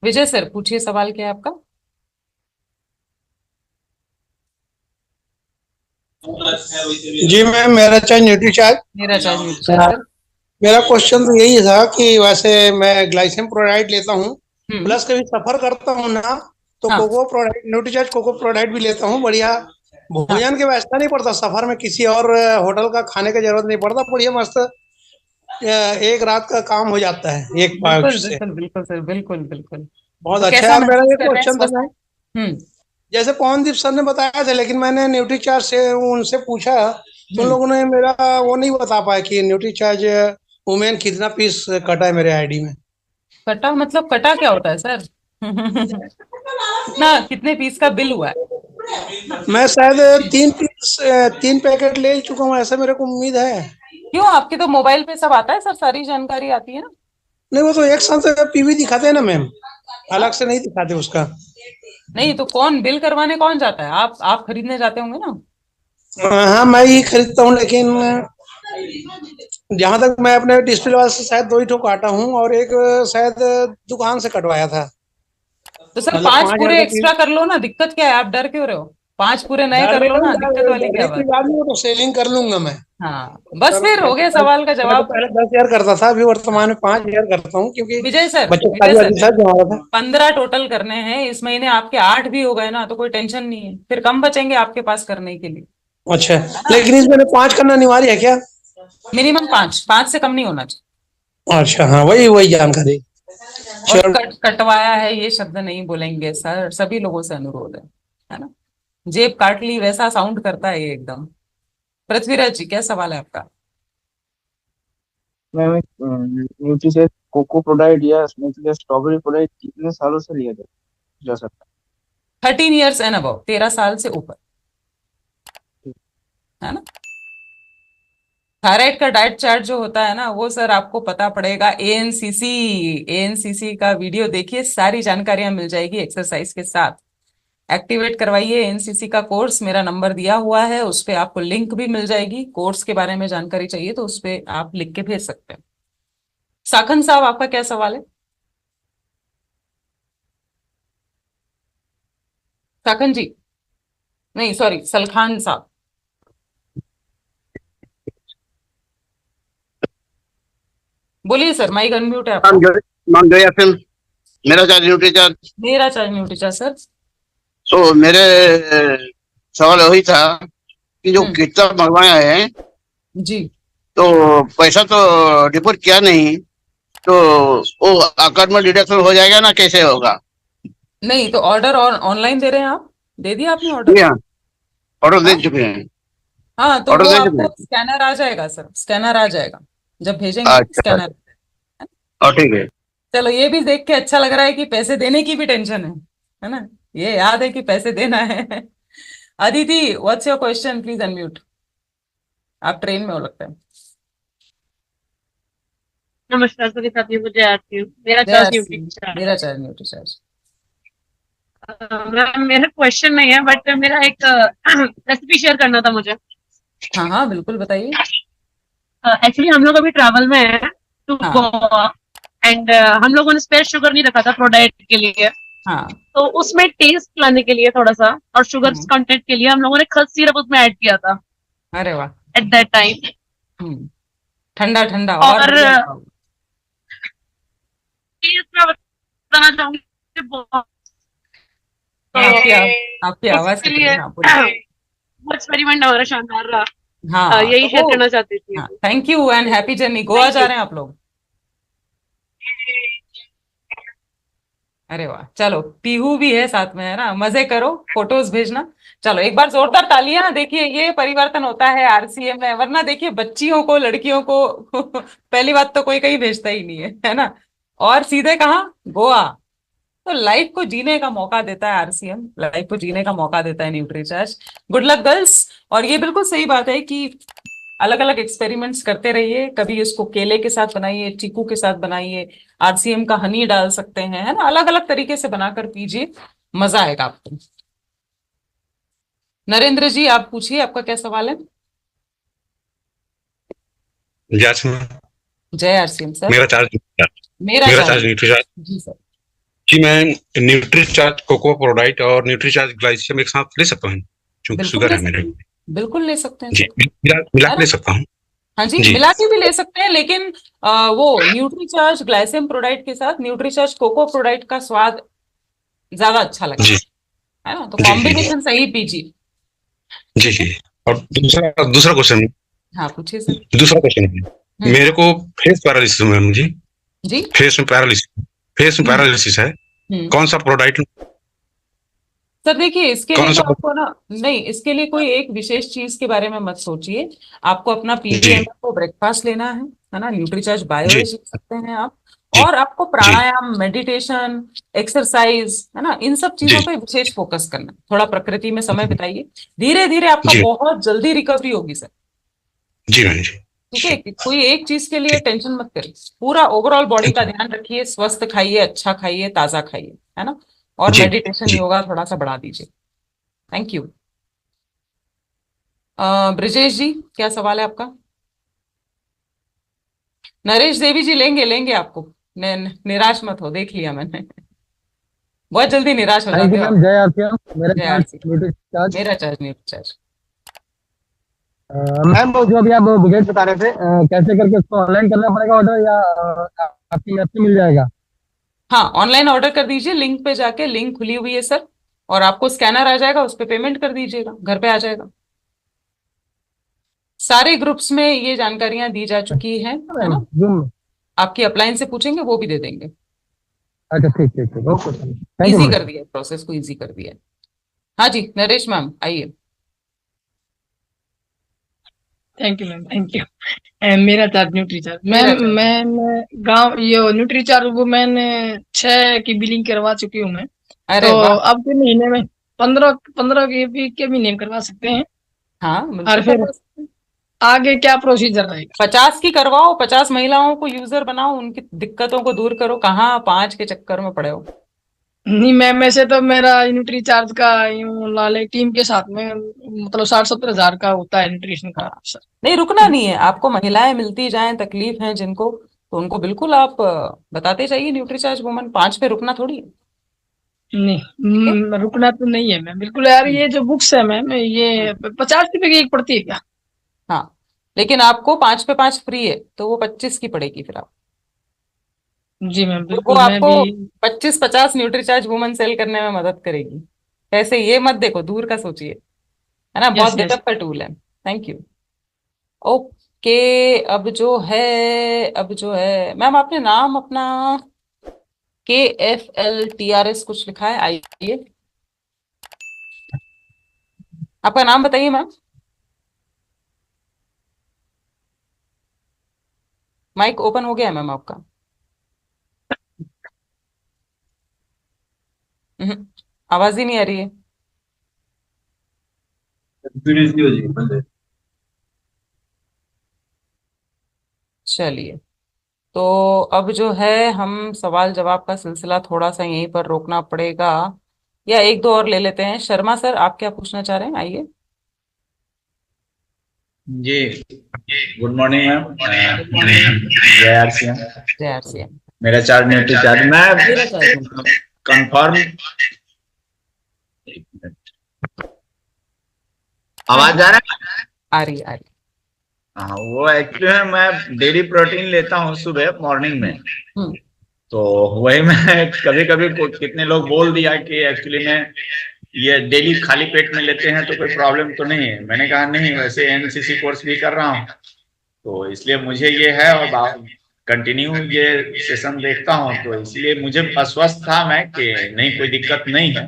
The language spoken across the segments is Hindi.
विजय सर पूछिए, सवाल क्या है आपका? जी मैम, मेरा चार्ज न्यूट्री चार्ज। मेरा चार्ज न्यूट्रीशन सर। मेरा क्वेश्चन तो यही था कि वैसे मैं ग्लाइसिन प्रोडाइट लेता हूँ, हम्म। प्लस कभी सफर करता हूँ ना, तो हाँ कोको प्रोडाइट, न्यूट्री चार्ज कोको प्रोडाइट भी लेता हूँ। बढ़िया हाँ। भोजन के वैसा नहीं पड़ता, सफर में किसी और होटल का खाने की जरूरत नहीं पड़ता, बढ़िया मस्त एक रात का काम हो जाता है एक पाउच बिल्कुल से। बिल्कुल बिल्कुल सर, बिल्कुल बिल्कुल। बहुत तो अच्छा है कैसा यार। मेरा महसूस ये कर रहे हैं, क्वेश्चन था स्वस्थ मैम, हैं? हम्म। जैसे पवनदीप सर ने बताया था, लेकिन मैंने न्यूट्री चार्ज से उनसे पूछा तो उन हम्म। लोगों ने मेरा वो नहीं बता पाया कि न्यूट्री चार्ज वुमेन कितना पीस कटा है मेरे आईडी में। कटा मतलब कटा क्या होता है सर? कितना, कितने पीस का बिल हुआ है? मैं शायद 3 पीस 3 पैकेट ले चुका हूँ, ऐसा मेरे को उम्मीद है। क्यों, आपके तो मोबाइल पे सब आता है सर, सारी जानकारी आती है ना। नहीं, वो तो एक साथ पीवी दिखाते हैं ना मैम, अलग हाँ। से नहीं दिखाते उसका। नहीं तो कौन बिल करवाने कौन जाता है? आप खरीदने जाते होंगे ना। हाँ, मैं ही खरीदता हूँ, लेकिन जहां तक मैं अपने डिस्ट्रिक्ट वाले से शायद 2 ही ठो काटा हूँ, और एक शायद दुकान से कटवाया था। तो सर मतलब 5 पूरे 5,000 का एक्स्ट्रा कर लो ना, दिक्कत क्या है? आप डर क्यों रहे हो? 5 पूरे नए कर लो ना, दिक्कत वाली डरने क्या की बात? बात नहीं, वो तो सेलिंग कर लूंगा मैं। हाँ बस, फिर हो मैं तो गया पहले सवाल का मैं तो जवाब। पहले 10,000 करता था, अभी हाँ। वर्तमान में 5,000 करता हूँ, क्योंकि विजय सर, बच्चे का विजय शादी सर, वादी सब जमा था। 15 टोटल करने हैं इस महीने, आपके 8 भी हो गए ना तो कोई टेंशन नहीं है, फिर कम बचेंगे आपके पास करने के लिए। अच्छा, है ना। लेकिन इसमें 5 करना अनिवार्य है क्या? मिनिमम 5, 5 से कम नहीं होना चाहिए। अच्छा, हाँ, वही वही जानकारी। और चलो। कटवाया है ये शब्द नहीं बोलेंगे सर, सभी लोगों से अनुरोध है ना। जेब काट ली वैसा साउंड करता है ये एकदम। पृथ्वीराज जी, क्या सवाल है आपका? मैम, न्यूट्री से कोको प्रोडाक्ट या न्यूट्री से स्ट्रॉबेरी प्रोडाक्ट कितने सालों से लिया जा सकता 13 years एंड अबव, 13 साल से ऊपर। है ना। थायराइड का डाइट चार्ट जो होता है ना, वो सर आपको पता पड़ेगा एएनसीसी। एएनसीसी का वीडियो देखिए, सारी जानकारियां मिल जाएगी एक्सरसाइज के साथ। एक्टिवेट करवाइए एएनसीसी का कोर्स, मेरा नंबर दिया हुआ है, उस पे आपको लिंक भी मिल जाएगी। कोर्स के बारे में जानकारी चाहिए तो उस पे आप लिख के भेज सकते हैं। साखन साहब, आपका क्या सवाल है? साखन जी, नहीं सॉरी, सलखान साहब। बोलिए सर, माइक अनम्यूट है मान आपका। गए मान गया फिर मेरा चार्ज न्यूट्री चार्ज। मेरा चार्ज म्यूट है सर। तो मेरे सवाल वही था कि जो हम्म। कितना मंगवाया है, जी। तो पैसा तो डिपोजिट किया नहीं, तो वो अकाउंट में डिडक्शन हो जाएगा ना, कैसे होगा? नहीं तो ऑर्डर और ऑनलाइन दे रहे हैं आप? दे दिया आपने जी ऑर्डर? हाँ, ऑर्डर दे हाँ। चुके हैं। हाँ तो ऑर्डर वो दे चुके आपको हैं। स्कैनर आ जाएगा सर, स्कैनर आ जाएगा जब भेजेंगे ना, अच्छा, स्कैनर। और ठीक है। चलो, ये भी देख के अच्छा लग रहा है कि पैसे देने की भी टेंशन है ना। ये याद है कि पैसे देना है। Aditi, what's your question, please unmute. आप ट्रेन में हो लगता है। नमस्कार सभी साथियों को, जय आरती हूँ। मेरा जय चार्ज आरसी। Nutri charge. मेरा चार्ज न्यूट्री चार्ज। मेरा क्वेश्चन नहीं है, बट मेरा एक रेसिपी शेयर करना था मुझे। हाँ हाँ बिल्कुल, बताइए। एक्चुअली हम लोग अभी ट्रैवल में हैं टू हाँ गोवा, एंड हम लोगों ने स्पेयर शुगर नहीं रखा था प्रोडक्ट के लिए। हाँ। तो उसमें टेस्ट लाने के लिए थोड़ा सा, और शुगर हम्म। कंटेंट के लिए हम लोगों ने खस सिरप उसमें ऐड किया था अरे वाह। At that time. हम्म। ठंडा ठंडा और और बढ़िया लगा होगा। टेस्ट मैं बताना चाहूंगी बहुत। तो आपकी आवाज उसके कट रही है, लिए हाँ बोलिए। वो एक्सपेरिमेंट हमारा शानदार रहा। हाँ तो यही शेयर वो, करना चाहती थी। हाँ thank you and happy journey. Goa thank जा यू। रहे हैं आप लोग? अरे वाह, चलो पीहू भी है साथ में, है ना, मजे करो, फोटोज भेजना। चलो एक बार जोरदार तालियां, देखिए ये परिवर्तन होता है आरसीएम में, वरना देखिए बच्चियों को, लड़कियों को पहली बात तो कोई कहीं भेजता ही नहीं है ना। और सीधे कहाँ? गोवा। तो लाइफ को जीने का मौका देता है आरसीएम, लाइफ को जीने का मौका देता है न्यूट्रीचार्ज। Good luck girls. और ये बिल्कुल सही बात है कि अलग अलग एक्सपेरिमेंट्स करते रहिए, कभी इसको केले के साथ बनाइए, चीकू के साथ बनाइए, आरसीएम का हनी डाल सकते हैं, है ना, अलग अलग तरीके से बनाकर पीजिए, मजा आएगा आपको। नरेंद्र जी, आप पूछिए, आपका क्या सवाल है? जैस्मिन। जय आरसीएम सर। मेरा चार्ज मेरा मेरा चार्ज। Charge Nutricharge. जी सर। कि मैं न्यूट्रीचार्ज कोको प्रोडाइट और न्यूट्रीचार्ज ग्लाइसियम एक साथ ले सकता हूँ, क्योंकि बिल्कुल शुगर ले है मेरे सकते हैं, बिल्कुल ले सकते हैं जी, सर, मिला है के ना। ले सकता हूँ हाँ जी, जी मिला के भी ले सकते हैं, लेकिन वो न्यूट्रीचार्ज ग्लाइसेम प्रोडाइट के साथ न्यूट्रीचार्ज कोको प्रोडाइट का स्वाद ज्यादा अच्छा लगेगा, जी है ना। तो जी जी कॉम्बिनेशन सही पीजिए। जी जी। और दूसरा दूसरा क्वेश्चन हाँ पूछिए सर। दूसरा क्वेश्चन है, हम्म। मेरे को फेस पैरालिसिस है मैम जी, जी। फेस में हम्म। पैरालिसिस है, हम्म। कौन सा प्रोडाक्ट, सर देखिए, इसके लिए कौन तो सा आपको ना, नहीं, इसके लिए कोई एक विशेष चीज के बारे में मत सोचिए। आपको अपना जी पीवीएम को ब्रेकफास्ट लेना है ना, न्यूट्रीचार्ज बायो जी ले सकते हैं आप। जी और आपको जी प्राणायाम, मेडिटेशन, एक्सरसाइज, है ना, इन सब जी चीजों पे विशेष फोकस करना है। थोड़ा प्रकृति में समय बिताइए, धीरे धीरे आपका जी बहुत जल्दी रिकवरी होगी सर। जी मैम जी ठीक है, कोई एक चीज के लिए ठीक टेंशन मत करिए, पूरा ओवरऑल बॉडी का ध्यान रखिए, स्वस्थ खाइए, अच्छा खाइए, ताजा खाइए, है ना। और जी मेडिटेशन, जी। योगा थोड़ा सा बढ़ा दीजिए। Thank you. ब्रिजेश जी, क्या सवाल है आपका? नरेश देवी जी, लेंगे लेंगे आपको, निराश मत हो, देख लिया मैंने। बहुत जल्दी निराश हो थैंक जाते यू हो मैम, आप। जय आरसीएम। मेरा जय चार्ज आरसी। Nutri charge. मेरा चार्ज नहीं चार्ज। मैम वो जो अभी आप बुलेट बता रहे थे, कैसे करके उसको ऑनलाइन करना पड़ेगा ऑर्डर, या आपकी ऐप से मिल जाएगा? हाँ, ऑनलाइन ऑर्डर कर दीजिए, लिंक पे जाके, लिंक खुली हुई है सर, और आपको स्कैनर आ जाएगा, उस पर पेमेंट कर दीजिएगा, घर पे आ जाएगा। सारे ग्रुप्स में ये जानकारियां दी जा चुकी हैं, है मैम ना। जूम में? आपकी अपलाइन से पूछेंगे, वो भी दे देंगे। अच्छा ठीक ठीक ठीक, okay, thank you easy ma'am. कर दिया, प्रोसेस को इजी कर दिया। हाँ जी, नरेश मैम आइए। Thank you ma'am, thank you. मेरा चार्ज न्यूट्री चार्ज मेरा मैम, चार्ज। मैं गांव ये न्यूट्री चार्ज वो मैंने 6 की बिलिंग करवा चुकी हूँ मैं। अरे तो वाह। अब के महीने में 15 की भी के महीने में करवा सकते हैं। हाँ और बिल्कुल फिर करवा सकते हैं। आगे क्या प्रोसीजर रहेगा? 50 की करवाओ, 50 महिलाओं को यूजर बनाओ, उनकी दिक्कतों को दूर करो, कहाँ 5 के चक्कर में पड़े हो। नहीं मैम, वैसे तो मेरा न्यूट्री चार्ज का यूं लाले टीम के साथ में मतलब 60-70 हजार का होता है न्यूट्रिशन का हाँ, सर। नहीं रुकना नहीं है आपको, महिलाएं मिलती जाएं, तकलीफ है जिनको, तो उनको बिल्कुल आप बताते जाइए, न्यूट्रीचार्ज वुमन 5 पे रुकना थोड़ी है। नहीं ठीक है। रुकना तो नहीं है मैम, बिल्कुल यार। हम्म। ये जो बुक्स है मैम, ये 50 रुपए की एक पड़ती है क्या? हाँ, लेकिन आपको 5 पे 5 फ्री है, तो वो 25 की पड़ेगी फिर आप। जी मैम तो वो बिल्कुल, मैं आपको भी। 25-50 न्यूट्रीचार्ज वुमन सेल करने में मदद करेगी। ऐसे ये मत देखो, दूर का सोचिए, है ना, बहुत यस यस। गजब का टूल है। Thank you. ओके। अब जो है मैम, आपने नाम अपना KFLTRS कुछ लिखा है, आइए, आपका नाम बताइए मैम। माइक ओपन हो गया है मैम आपका? हम्म, आवाज ही नहीं आ रही है। चलिए, तो अब जो है, हम सवाल जवाब का सिलसिला थोड़ा सा यहीं पर रोकना पड़ेगा, या एक दो और ले लेते हैं। शर्मा सर, आप क्या पूछना चाह रहे हैं, आइए। जी, good morning ma'am. Good morning. जय आरसीएम। जय आरसीएम। मेरा चार्ज न्यूट्री चार्ज मेरा मैं चार्ज। कंफर्म। हाँ आवाज जी, आ रहा है? आ रही आ रही। हाँ, वो एक्चुअली है, मैं डेली प्रोटीन लेता हूँ सुबह मॉर्निंग में। हम्म। तो वही मैं कभी कभी कितने लोग बोल दिया कि एक्चुअली मैं ये डेली खाली पेट में लेते हैं तो कोई प्रॉब्लम तो नहीं है। मैंने कहा नहीं, वैसे एनसीसी कोर्स भी कर रहा हूँ, तो इसलिए मुझे ये है, और कंटिन्यू ये सेशन देखता हूँ, तो इसलिए मुझे आश्वस्त था मैं कि नहीं, कोई दिक्कत नहीं है।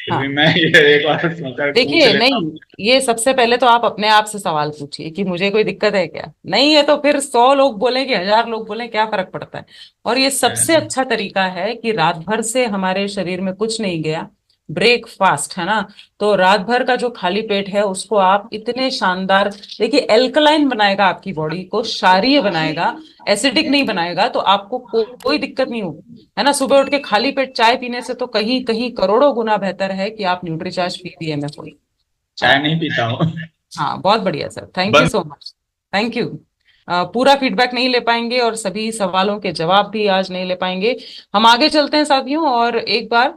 फिर हाँ भी मैं ये एक बार सोचा पूछ देखिए, लेता हूँ। नहीं, ये सबसे पहले तो आप अपने आप से सवाल पूछिए कि मुझे कोई दिक्कत है क्या, नहीं है तो फिर 100 लोग बोले कि 1000 लोग बोले, क्या फर्क पड़ता है। और ये सबसे अच्छा तरीका है कि रात भर से हमारे शरीर में कुछ नहीं गया, ब्रेकफास्ट, है ना। तो रात भर का जो खाली पेट है, उसको आप इतने शानदार, देखिए, एल्कलाइन बनाएगा, आपकी बॉडी को क्षारीय बनाएगा, एसिडिक नहीं बनाएगा, तो आपको कोई दिक्कत नहीं होगी, है ना। सुबह उठ के खाली पेट चाय पीने से तो कहीं कहीं करोड़ों गुना बेहतर है कि आप न्यूट्रीचार्ज पी दिए में कोई, है चाय ना। नहीं पीता हूँ। हाँ बहुत बढ़िया सर, थैंक यू बस सो मच, थैंक यू। पूरा फीडबैक नहीं ले पाएंगे और सभी सवालों के जवाब भी आज नहीं ले पाएंगे। हम आगे चलते हैं साथियों, और एक बार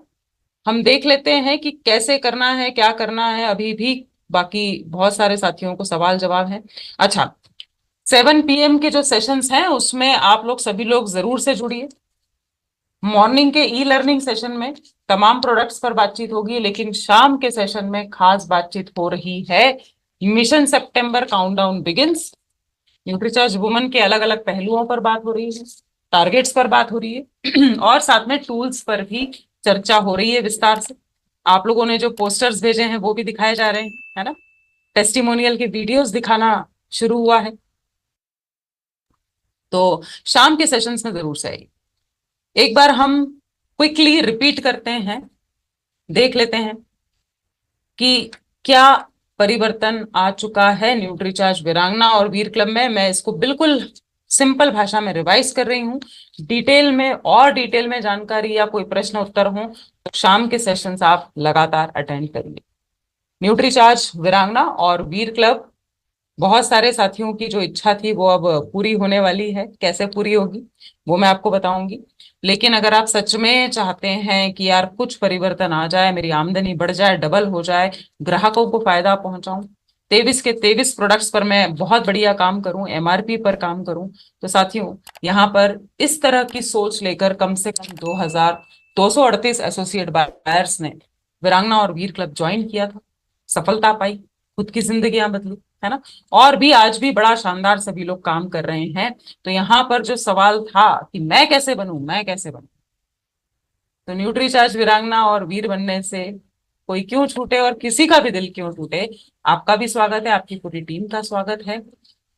हम देख लेते हैं कि कैसे करना है, क्या करना है। अभी भी बाकी बहुत सारे साथियों को सवाल जवाब है। अच्छा, 7 PM के जो सेशंस हैं उसमें आप लोग सभी लोग जरूर से जुड़िए। मॉर्निंग के ई लर्निंग सेशन में तमाम प्रोडक्ट्स पर बातचीत होगी, लेकिन शाम के सेशन में खास बातचीत हो रही है मिशन सितंबर काउंटडाउन बिगिंस। न्यूट्रीचार्ज वुमन के अलग अलग पहलुओं पर बात हो रही है, टारगेट्स पर बात हो रही है और साथ में टूल्स पर भी चर्चा हो रही है विस्तार से। आप लोगों ने जो पोस्टर्स भेजे हैं वो भी दिखाए जा रहे हैं, है ना। टेस्टिमोनियल के वीडियोस दिखाना शुरू हुआ है। तो शाम के सेशंस में जरूर से आइए। एक बार हम क्विकली रिपीट करते हैं, देख लेते हैं कि क्या परिवर्तन आ चुका है न्यूट्रीचार्ज वीरांगना और वीर क्लब में। मैं इसको बिल्कुल सिंपल भाषा में रिवाइज कर रही हूँ। डिटेल में जानकारी या कोई प्रश्न उत्तर हो तो शाम के सेशंस आप लगातार अटेंड करिए। न्यूट्रीचार्ज वीरांगना और वीर क्लब, बहुत सारे साथियों की जो इच्छा थी वो अब पूरी होने वाली है। कैसे पूरी होगी वो मैं आपको बताऊंगी। लेकिन अगर आप सच में चाहते हैं कि यार कुछ परिवर्तन आ जाए, मेरी आमदनी बढ़ जाए, डबल हो जाए, ग्राहकों को फायदा पहुंचाऊं, 23 के 23 प्रोडक्ट्स पर मैं बहुत बढ़िया काम करूं, MRP पर काम करूं, तो साथियों यहाँ पर इस तरह की सोच लेकर कम से कम 2238 एसोसिएट बायर्स ने वीरांगना और वीर क्लब ज्वाइन किया था, सफलता पाई, खुद की जिंदगियां बदली, है ना। और भी आज भी बड़ा शानदार सभी लोग काम कर रहे हैं। तो यहाँ पर जो सवाल था कि मैं कैसे बनूं, तो न्यूट्रीचार्ज वीरांगना और वीर बनने से कोई क्यों छूटे और किसी का भी दिल क्यों टूटे। आपका भी स्वागत है, आपकी पूरी टीम का स्वागत है।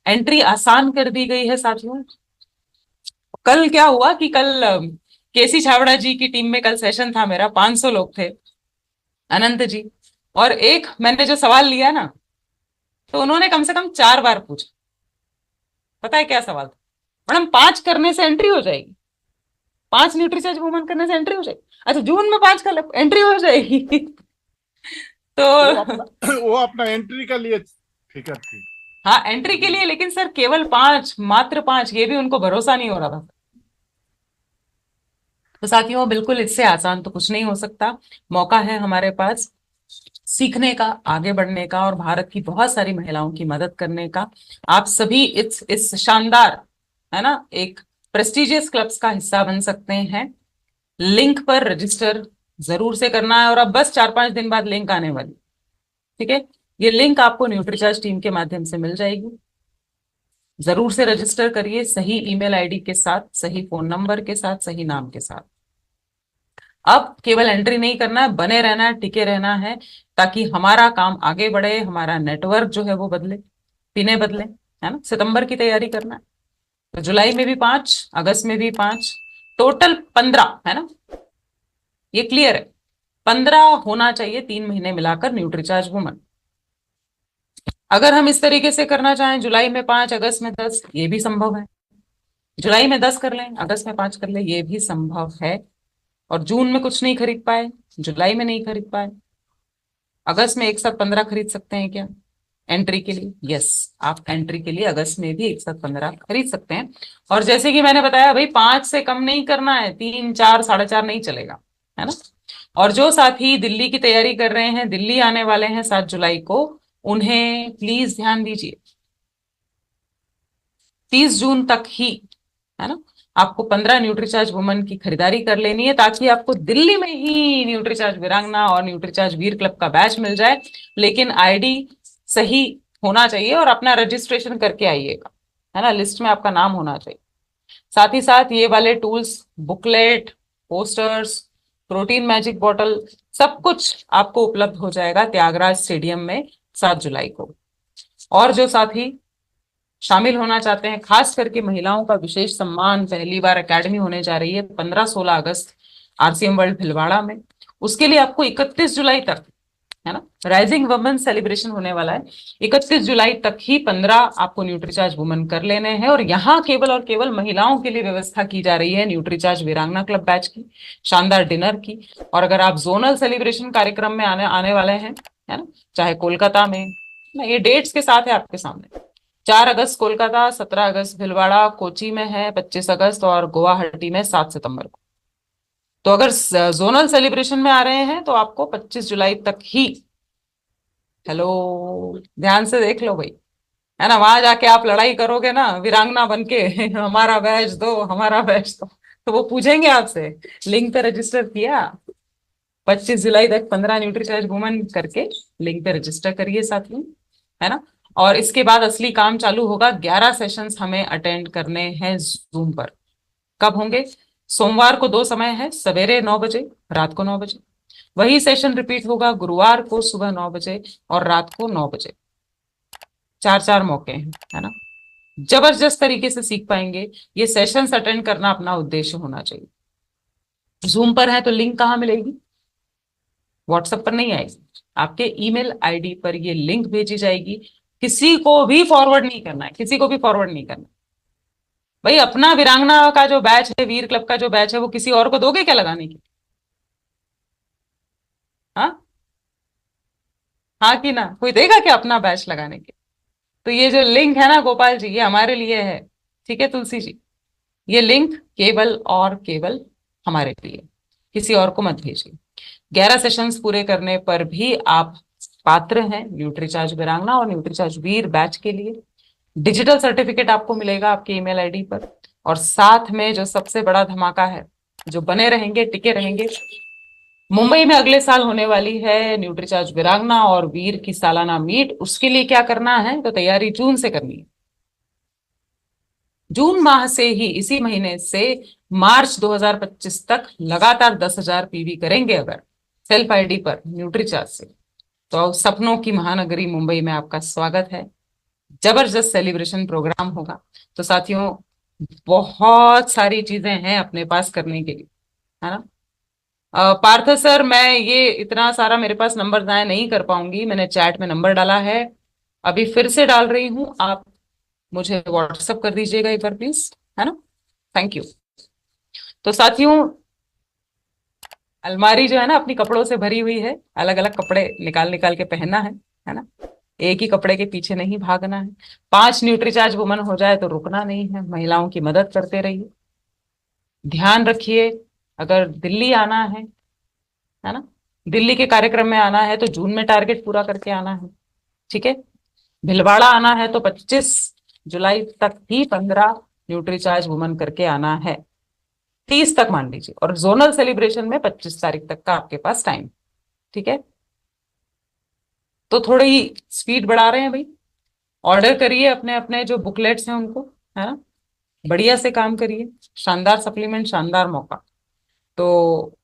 एंट्री आसान कर दी गई है साथियों। कल क्या हुआ कि कल केसी छावड़ा जी की टीम में कल सेशन था मेरा, 500 लोग थे, अनंत जी, और एक मैंने जो सवाल लिया ना तो उन्होंने कम से कम 4 बार पूछा। पता है क्या सवाल था? मैडम 5 करने से एंट्री हो जाएगी, 5 न्यूट्रीचार्ज वुमन करने से एंट्री हो जाएगी। अच्छा, जून में 5 कर एंट्री हो जाएगी तो वो अपना एंट्री का लिए फिक्र थी। हाँ, एंट्री के लिए, लेकिन सर केवल 5, मात्र 5, ये भी उनको भरोसा नहीं हो रहा था। तो साथियों बिल्कुल इससे आसान तो कुछ नहीं हो सकता। मौका है हमारे पास सीखने का, आगे बढ़ने का और भारत की बहुत सारी महिलाओं की मदद करने का। आप सभी इस शानदार, है ना, एक प्रेस्टिजियस क्लब्स का हिस्सा बन सकते हैं। लिंक पर रजिस्टर जरूर से करना है और अब बस 4-5 दिन बाद लिंक आने वाली, ठीक है। ये लिंक आपको न्यूट्रीचार्ज टीम के माध्यम से मिल जाएगी। जरूर से रजिस्टर करिए, सही ईमेल आईडी के साथ, सही फोन नंबर के साथ, सही नाम के साथ। अब केवल एंट्री नहीं करना है, बने रहना है, टिके रहना है, ताकि हमारा काम आगे बढ़े, हमारा नेटवर्क जो है वो बदले, पिने बदले, है ना। सितंबर की तैयारी करना है, तो जुलाई में भी 5, अगस्त में भी 5, टोटल 15, है ना, ये क्लियर है। 15 होना चाहिए 3 महीने मिलाकर न्यूट्रीचार्ज वुमन। अगर हम इस तरीके से करना चाहें, जुलाई में 5, अगस्त में 10, ये भी संभव है। जुलाई में 10 कर लें, अगस्त में 5 कर लें, ये भी संभव है। और जून में कुछ नहीं खरीद पाए, जुलाई में नहीं खरीद पाए, अगस्त में एक साथ 15 खरीद सकते हैं क्या एंट्री के लिए? यस, आप एंट्री के लिए अगस्त में भी एक साथ 15 खरीद सकते हैं। और जैसे कि मैंने बताया भाई, 5 से कम नहीं करना है, 3, 4, 4.5 नहीं चलेगा, है ना। और जो साथी दिल्ली की तैयारी कर रहे हैं, दिल्ली आने वाले हैं 7 जुलाई को, उन्हें प्लीज ध्यान दीजिए, 30 जून तक ही, है ना, आपको 15 न्यूट्रीचार्ज वुमन की खरीदारी कर लेनी है, ताकि आपको दिल्ली में ही न्यूट्रीचार्ज वीरांगना और न्यूट्रीचार्ज वीर क्लब का बैच मिल जाए। लेकिन आईडी सही होना चाहिए और अपना रजिस्ट्रेशन करके आइएगा, है ना, लिस्ट में आपका नाम होना चाहिए। साथ ही साथ ये वाले tools, booklet, posters, protein magic bottle, सब कुछ आपको उपलब्ध हो जाएगा त्यागराज स्टेडियम में 7 जुलाई को। और जो साथी शामिल होना चाहते हैं, खास करके महिलाओं का विशेष सम्मान, पहली बार एकेडमी होने जा रही है 15-16 अगस्त RCM वर्ल्ड भिलवाड़ा में, उसके लिए आपको 31 जुलाई तक, है ना, राइजिंग वुमेन सेलिब्रेशन होने वाला है, 31 जुलाई तक ही 15 आपको न्यूट्रीचार्ज वुमन कर लेने हैं। और यहाँ केवल और केवल महिलाओं के लिए व्यवस्था की जा रही है न्यूट्रीचार्ज वीरांगना क्लब बैच की, शानदार डिनर की। और अगर आप जोनल सेलिब्रेशन कार्यक्रम में आने वाले हैं, है ना, चाहे कोलकाता में, ना, ये डेट्स के साथ है आपके सामने, 4 अगस्त कोलकाता, 17 अगस्त भीलवाड़ा, कोची में है 25 अगस्त और गुवाहाटी में 7 सितंबर को। तो अगर जोनल सेलिब्रेशन में आ रहे हैं तो आपको 25 जुलाई तक ही, हेलो ध्यान से देख लो भाई, है ना, वहां जाके आप लड़ाई करोगे ना वीरांगना बन के हमारा बैच दो, हमारा बैच दो, तो वो पूछेंगे आपसे लिंक पे रजिस्टर किया। 25 जुलाई तक 15 न्यूट्रीचार्ज वुमन करके लिंक पे रजिस्टर करिए साथियों, है ना। और इसके बाद असली काम चालू होगा। 11 सेशंस हमें अटेंड करने हैं जूम पर। कब होंगे? सोमवार को 2 समय है, सवेरे 9 बजे, रात को 9 बजे। वही सेशन रिपीट होगा गुरुवार को सुबह 9 बजे और रात को 9 बजे। 4 मौके हैं, है ना। जबरदस्त तरीके से सीख पाएंगे। ये सेशंस अटेंड करना अपना उद्देश्य होना चाहिए। जूम पर है तो लिंक कहाँ मिलेगी? व्हाट्सएप पर नहीं आएगी, आपके ईमेल आईडी पर ये लिंक भेजी जाएगी। किसी को भी फॉरवर्ड नहीं करना है, किसी को भी फॉरवर्ड नहीं करना। भाई अपना वीरांगना का जो बैच है, वीर क्लब का जो बैच है, वो किसी और को दोगे क्या लगाने की? हाँ हाँ कि ना, कोई देगा क्या अपना बैच लगाने के? तो ये जो लिंक है ना गोपाल जी, ये हमारे लिए है, ठीक है तुलसी जी। ये लिंक केवल और केवल हमारे लिए, किसी और को मत भेजिए। 11 सेशंस पूरे करने पर भी आप पात्र हैं न्यूट्रीचार्ज वीरांगना और न्यूट्रीचार्ज वीर बैच के लिए। डिजिटल सर्टिफिकेट आपको मिलेगा आपके ईमेल आईडी पर। और साथ में जो सबसे बड़ा धमाका है, जो बने रहेंगे, टिके रहेंगे, मुंबई में अगले साल होने वाली है न्यूट्रीचार्ज वीरांगना और वीर की सालाना मीट। उसके लिए क्या करना है? तो तैयारी जून से करनी है। जून माह से ही, इसी महीने से मार्च 2025 तक लगातार 10,000 पीवी करेंगे अगर सेल्फ आईडी पर न्यूट्रीचार्ज से, तो सपनों की महानगरी मुंबई में आपका स्वागत है। जबरदस्त सेलिब्रेशन प्रोग्राम होगा। तो साथियों बहुत सारी चीजें हैं अपने पास करने के लिए, है ना। पार्थ सर, मैं ये इतना सारा मेरे पास नंबर जाया नहीं कर पाऊंगी। मैंने चैट में नंबर डाला है, अभी फिर से डाल रही हूँ, आप मुझे व्हाट्सएप कर दीजिएगा एक बार प्लीज, है ना। Thank you. तो साथियों अलमारी जो है ना अपनी कपड़ों से भरी हुई है, अलग अलग कपड़े निकाल निकाल के पहनना है ना। एक ही कपड़े के पीछे नहीं भागना है। 5 न्यूट्रीचार्ज वुमन हो जाए तो रुकना नहीं है, महिलाओं की मदद करते रहिए। ध्यान रखिए, अगर दिल्ली आना है ना, दिल्ली के कार्यक्रम में आना है तो जून में टारगेट पूरा करके आना है, ठीक है। भीलवाड़ा आना है तो 25 जुलाई तक ही 15 न्यूट्रीचार्ज वुमन करके आना है, 30 तक मान लीजिए। और जोनल सेलिब्रेशन में 25 तारीख तक का आपके पास टाइम, ठीक है। तो थोड़ी स्पीड बढ़ा रहे हैं भाई, ऑर्डर करिए अपने अपने जो बुकलेट्स हैं उनको, है ना। बढ़िया से काम करिए, शानदार सप्लीमेंट, शानदार मौका। तो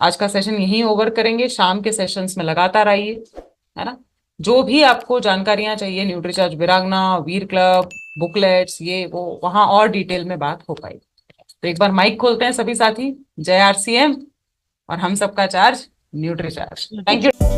आज का सेशन यहीं ओवर करेंगे। शाम के सेशंस में लगातार आइए, है ना। जो भी आपको जानकारियां चाहिए न्यूट्रीचार्ज वीरांगना, वीर क्लब, बुकलेट्स, ये वो, वहां और डिटेल में बात हो पाएगी। तो एक बार माइक खोलते हैं सभी साथी। जय आरसीएम और हम सबका चार्ज न्यूट्रीचार्ज। Thank you.